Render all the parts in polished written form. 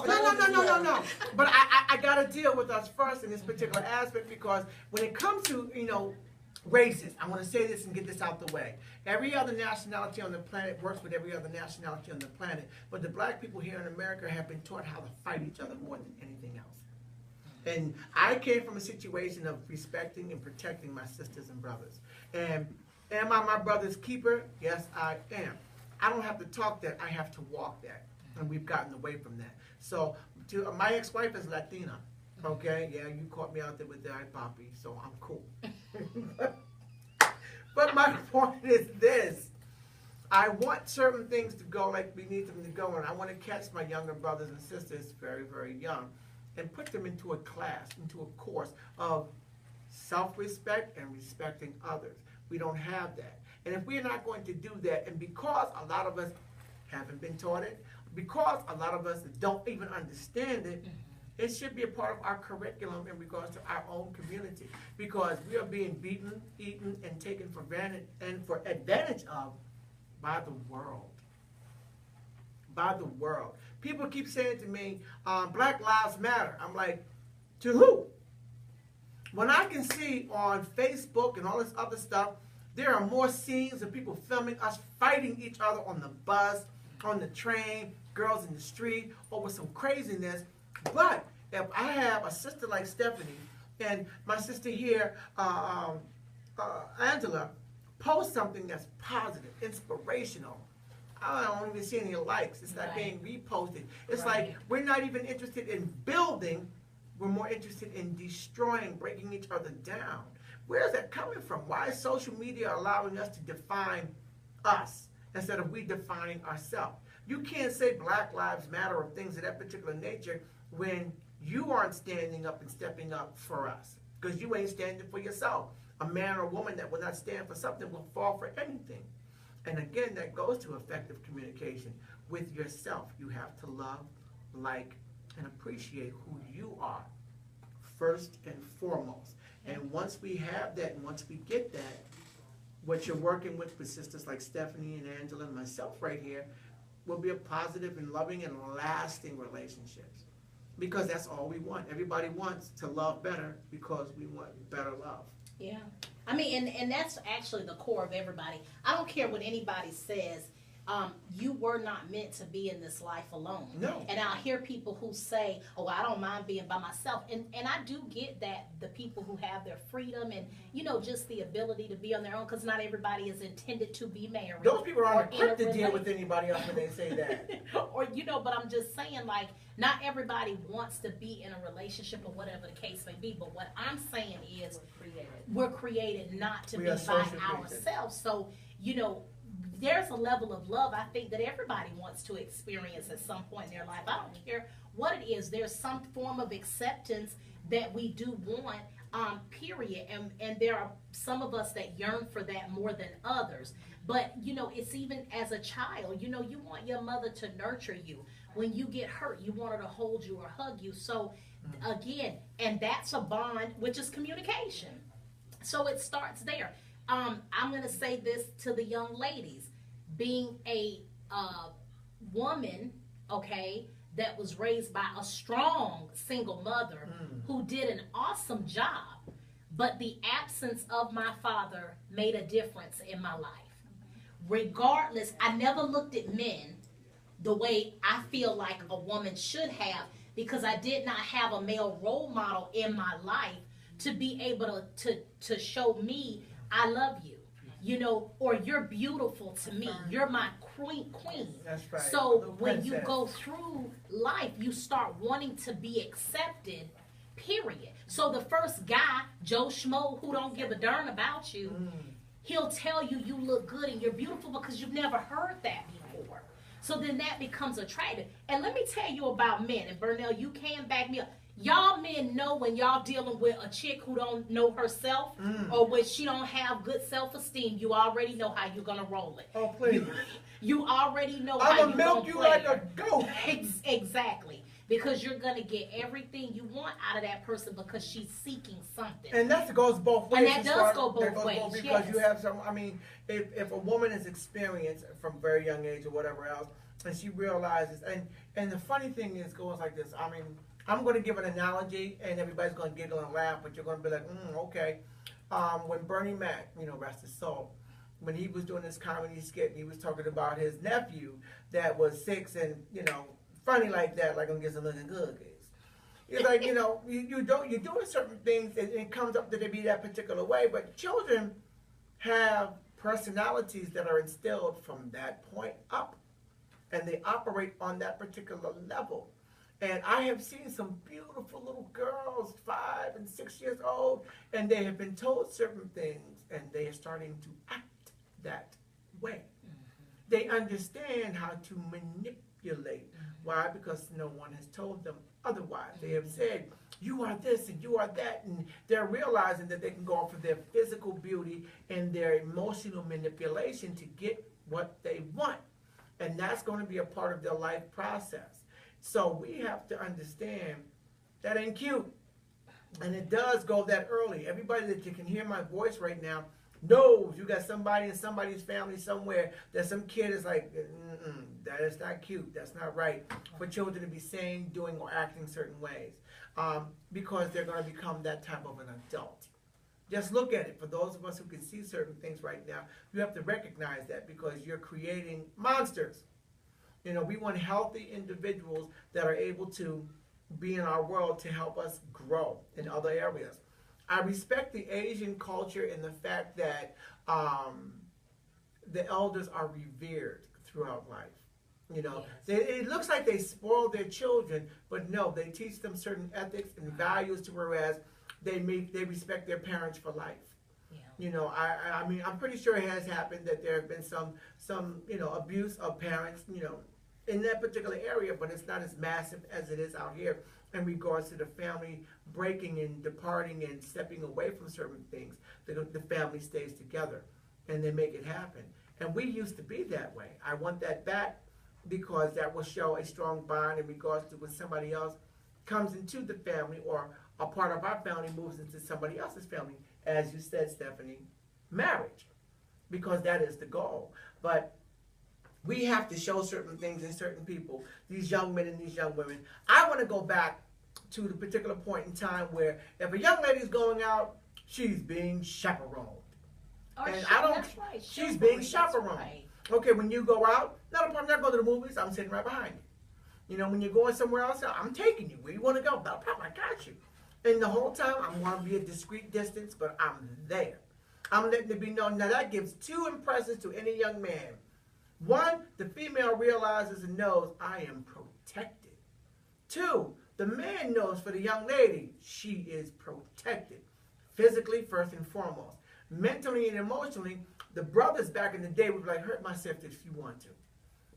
jail. No. But I got to deal with us first in this particular aspect, because when it comes to, races, I want to say this and get this out the way. Every other nationality on the planet works with every other nationality on the planet, but the black people here in America have been taught how to fight each other more than anything else. And I came from a situation of respecting and protecting my sisters and brothers. And am I my brother's keeper? Yes, I am. I don't have to talk that, I have to walk that. And we've gotten away from that. So my ex-wife is Latina. Okay, yeah, you caught me out there with that, Poppy, so I'm cool. But my point is this. I want certain things to go like we need them to go, and I want to catch my younger brothers and sisters very, very young and put them into a class, into a course of self-respect and respecting others. We don't have that. And if we're not going to do that, and because a lot of us haven't been taught it, because a lot of us don't even understand it, it should be a part of our curriculum in regards to our own community, because we are being beaten, eaten, and taken for granted and for advantage of by the world. By the world. People keep saying to me, Black Lives Matter. I'm like, to who? When I can see on Facebook and all this other stuff, there are more scenes of people filming us fighting each other on the bus, on the train, girls in the street, over some craziness. But if I have a sister like Stephanie and my sister here, Angela, post something that's positive, inspirational, I don't even see any likes. It's not being reposted. It's like we're not even interested in building. We're more interested in destroying, breaking each other down. Where is that coming from? Why is social media allowing us to define us instead of we defining ourselves? You can't say Black Lives Matter or things of that particular nature when you aren't standing up and stepping up for us, because you ain't standing for yourself. A man or woman that will not stand for something will fall for anything. And again, that goes to effective communication with yourself. You have to love, like, and appreciate who you are first and foremost. And once we have that, and once we get that, what you're working with sisters like Stephanie and Angela and myself right here will be a positive and loving and lasting relationships. Because that's all we want. Everybody wants to love better because we want better love. Yeah. I mean, and that's actually the core of everybody. I don't care what anybody says. You were not meant to be in this life alone. No. And I'll hear people who say, oh, I don't mind being by myself. And I do get that, the people who have their freedom and, just the ability to be on their own, because not everybody is intended to be married. Those people aren't equipped to deal with anybody else when they say that. Or, but I'm just saying, like, not everybody wants to be in a relationship or whatever the case may be. But what I'm saying is we're created not to be by ourselves. So, there's a level of love I think that everybody wants to experience at some point in their life. I don't care what it is. There's some form of acceptance that we do want, period. And there are some of us that yearn for that more than others. But, it's even as a child, you want your mother to nurture you. When you get hurt, you want her to hold you or hug you. So, again, and that's a bond, which is communication. So it starts there. I'm going to say this to the young ladies. Being a woman, okay, that was raised by a strong single mother who did an awesome job, but the absence of my father made a difference in my life. Regardless, I never looked at men the way I feel like a woman should have, because I did not have a male role model in my life to be able to show me I love you. Or you're beautiful to me. You're my queen. That's right. So when you go through life, you start wanting to be accepted, period. So the first guy, Joe Schmo, who don't give a darn about you, he'll tell you you look good and you're beautiful because you've never heard that before. So then that becomes attractive. And let me tell you about men, and Burnell, you can back me up. Y'all men know when y'all dealing with a chick who don't know herself or when she don't have good self-esteem, you already know how you're going to roll it. Oh, please. You already know how you're going to play like a goat. Exactly. Because you're going to get everything you want out of that person because she's seeking something. And that goes both ways. And that does go both ways, because you have some, if a woman is experienced from a very young age or whatever else, and she realizes, and the funny thing is, goes like this. I mean, I'm going to give an analogy, and everybody's going to giggle and laugh, but you're going to be like, okay. When Bernie Mac, rest his soul, when he was doing this comedy skit, he was talking about his nephew that was 6 and, funny like that, like I'm getting some looking good. It's like, you're doing certain things, and it comes up that they be that particular way, but children have personalities that are instilled from that point up, and they operate on that particular level. And I have seen some beautiful little girls, 5 and 6 years old, and they have been told certain things, and they are starting to act that way. They understand how to manipulate. Why? Because no one has told them otherwise. They have said, you are this and you are that, and they're realizing that they can go off of their physical beauty and their emotional manipulation to get what they want. And that's going to be a part of their life process. So we have to understand that ain't cute. And it does go that early. Everybody that you can hear my voice right now knows you got somebody in somebody's family somewhere that some kid is like, that is not cute. That's not right for children to be saying, doing, or acting certain ways because they're going to become that type of an adult. Just look at it. For those of us who can see certain things right now, you have to recognize that because you're creating monsters. We want healthy individuals that are able to be in our world to help us grow in other areas. I respect the Asian culture in the fact that the elders are revered throughout life. It looks like they spoil their children, but no, they teach them certain ethics and values to whereas they respect their parents for life. I mean, I'm pretty sure it has happened that there have been some abuse of parents, in that particular area, but it's not as massive as it is out here in regards to the family breaking and departing and stepping away from certain things. The family stays together and they make it happen. And we used to be that way. I want that back because that will show a strong bond in regards to when somebody else comes into the family or a part of our family moves into somebody else's family. As you said, Stephanie, marriage, because that is the goal. But we have to show certain things in certain people, these young men and these young women. I want to go back to the particular point in time where if a young lady's going out, she's being chaperoned. That's right. She's being chaperoned. Right. Okay, when you go out, I'm not going to the movies, I'm sitting right behind you. When you're going somewhere else, I'm taking you. Where you want to go? Papa, I got you. And the whole time, I want to be a discreet distance, but I'm there. I'm letting it be known. Now, that gives 2 impressions to any young man. 1, the female realizes and knows I am protected. 2, the man knows for the young lady she is protected. Physically, first and foremost. Mentally and emotionally, the brothers back in the day would be like, hurt my sister if you want to.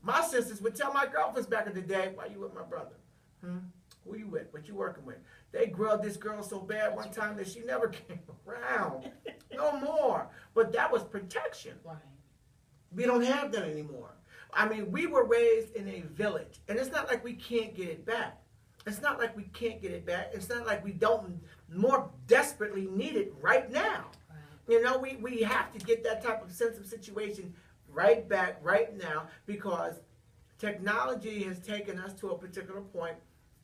My sisters would tell my girlfriends back in the day, why you with my brother? Who you with? What you working with? They grilled this girl so bad one time that she never came around. No more. But that was protection. Right. We don't have that anymore. I mean, we were raised in a village, and it's not like we can't get it back. It's not like we can't get it back. It's not like we don't more desperately need it right now. Right. We have to get that type of sense of situation right back right now because technology has taken us to a particular point.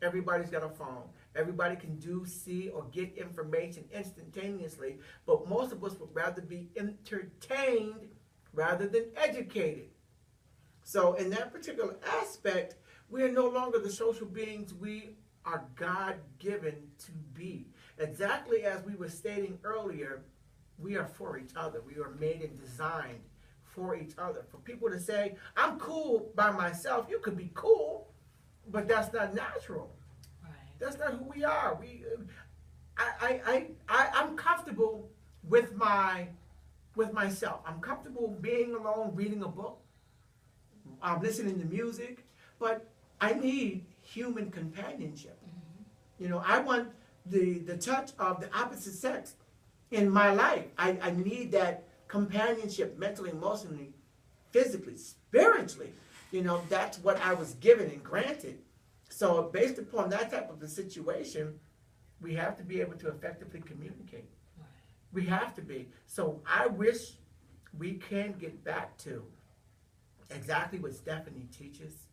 Everybody's got a phone. Everybody can see, or get information instantaneously, but most of us would rather be entertained rather than educated. So in that particular aspect, we are no longer the social beings we are God-given to be. Exactly as we were stating earlier, we are for each other. We are made and designed for each other. For people to say, I'm cool by myself, you could be cool, but that's not natural. Right. That's not who we are. I'm comfortable with myself. I'm comfortable being alone, reading a book. I'm listening to music, but I need human companionship. Mm-hmm. I want the touch of the opposite sex in my life. I need that companionship mentally, emotionally, physically, spiritually. That's what I was given and granted. So based upon that type of a situation, we have to be able to effectively communicate. Right. We have to be. So I wish we can get back to exactly what Stephanie teaches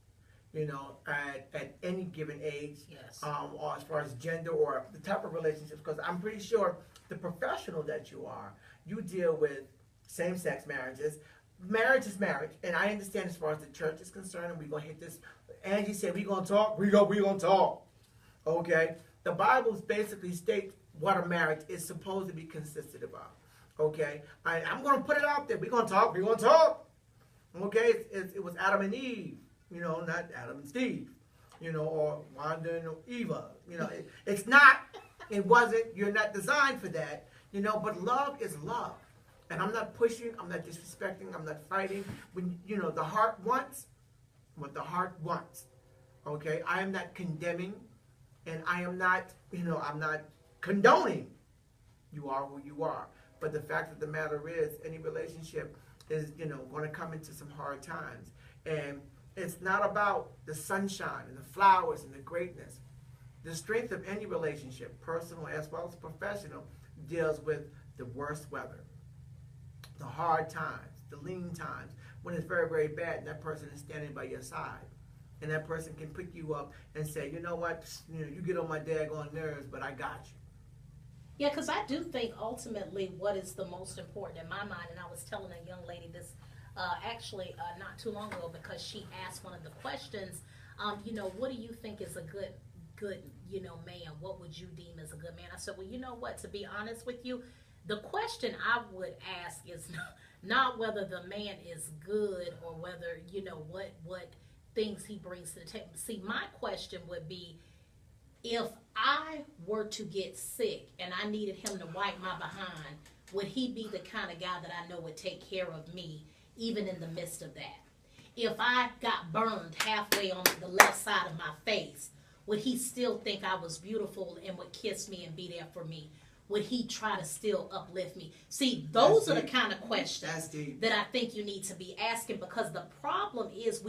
you know, at any given age, Yes. Or as far as gender or the type of relationships, because I'm pretty sure the professional that you are, you deal with same-sex marriages. Marriage is marriage, and I understand as far as the church is concerned, and we're going to hit this. Angie said, we're going to talk, we're going to talk, okay? The Bible basically states what a marriage is supposed to be consisted of, okay? I'm going to put it out there. We're going to talk, okay? It was Adam and Eve, you know, not Adam and Steve, you know, or Wanda and Eva, you know. It's not, it wasn't, you're not designed for that, you know, but love is love. And I'm not pushing, I'm not disrespecting, I'm not fighting. When, you know, the heart wants what the heart wants, okay? I am not condemning, and I am not, you know, I'm not condoning. You are who you are. But the fact of the matter is, any relationship is, you know, going to come into some hard times. And it's not about the sunshine and the flowers and the greatness. The strength of any relationship, personal as well as professional, deals with the worst weather, the hard times, the lean times, when it's very, very bad and that person is standing by your side. And that person can pick you up and say, you know what, you know, you get on my daggone nerves, but I got you. Yeah, because I do think ultimately what is the most important in my mind, and I was telling a young lady this actually not too long ago, because she asked one of the questions, you know, what do you think is a good, you know, man? What would you deem as a good man? I said, well, you know what, to be honest with you, the question I would ask is not whether the man is good or whether, you know, what things he brings to the table. See, my question would be, if I were to get sick and I needed him to wipe my behind, would he be the kind of guy that I know would take care of me even in the midst of that? If I got burned halfway on the left side of my face, would he still think I was beautiful and would kiss me and be there for me? Would he try to still uplift me? See, those are the kind of questions that I think you need to be asking, because the problem is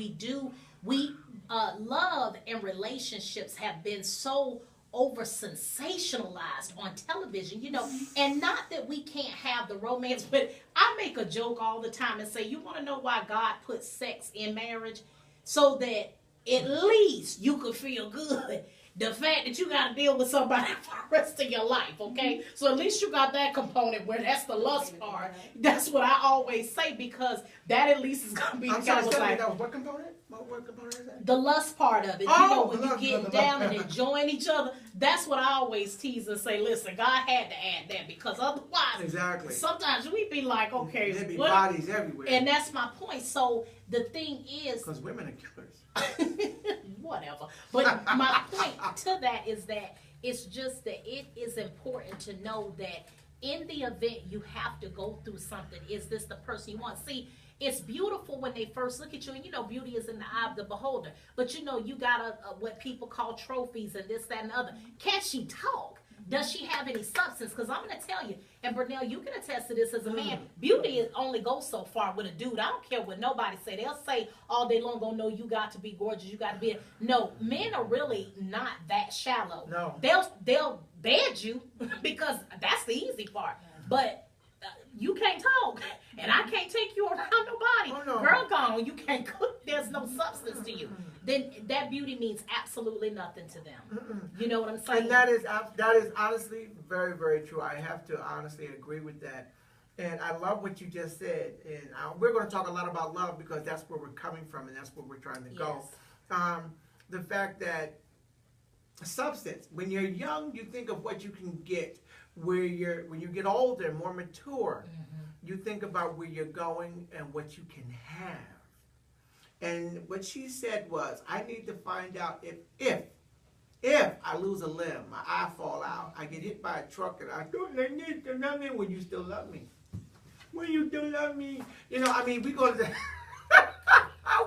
love and relationships have been so over sensationalized on television, you know, and not that we can't have the romance, but I make a joke all the time and say, you want to know why God put sex in marriage? So that at least you could feel good. The fact that you got to deal with somebody for the rest of your life, okay? So at least you got that component where that's the lust part. That's what I always say, because that at least is going to be I'm sorry, what component? What component is that? The lust part of it. Oh, you know, when you get down and enjoying each other, that's what I always tease and say, listen, God had to add that, because otherwise, exactly, sometimes we be like, okay. There be bodies everywhere. And that's my point. So the thing is, because women are killers. Whatever. But my point to that is that it's just that it is important to know that in the event you have to go through something, is this the person you want? See, it's beautiful when they first look at you, and you know, beauty is in the eye of the beholder. But you know, you got what people call trophies and this, that, and the other. Can she talk? Does she have any substance? Because I'm going to tell you, and Burnell, you can attest to this as a man, beauty only goes so far with a dude. I don't care what nobody say. They'll say all day long, oh, no, you got to be gorgeous, you got to be. No, men are really not that shallow. No. They'll bed you because that's the easy part. But you can't talk, and I can't take you around nobody. Oh, no. Girl gone, you can't cook, there's no substance to you. Then that beauty means absolutely nothing to them. You know what I'm saying? And that is honestly very, very true. I have to honestly agree with that. And I love what you just said. And we're going to talk a lot about love, because that's where we're coming from and that's where we're trying to go. Yes. The fact that substance, when you're young, you think of what you can get. When you get older, more mature, you think about where you're going and what you can have. And what she said was, I need to find out if I lose a limb, my eye fall out, I get hit by a truck, and I don't need to love me, when you still love me. When you still love me. You know, I mean, we go to the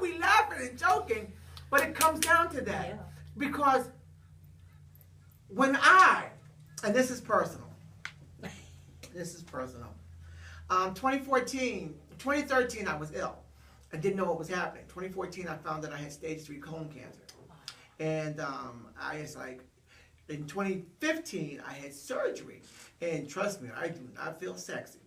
we laughing and joking, but it comes down to that. Yeah. Because when and this is personal. This is personal. 2013, I was ill. I didn't know what was happening. 2014, I found that I had stage 3 colon cancer. And I was like, in 2015, I had surgery. And trust me, I do not feel sexy.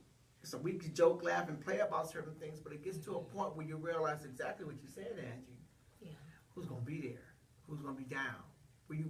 So we could joke, laugh, and play about certain things, but it gets to a point where you realize exactly what you said, Angie. Yeah. who's gonna be there? Who's gonna be down? Where you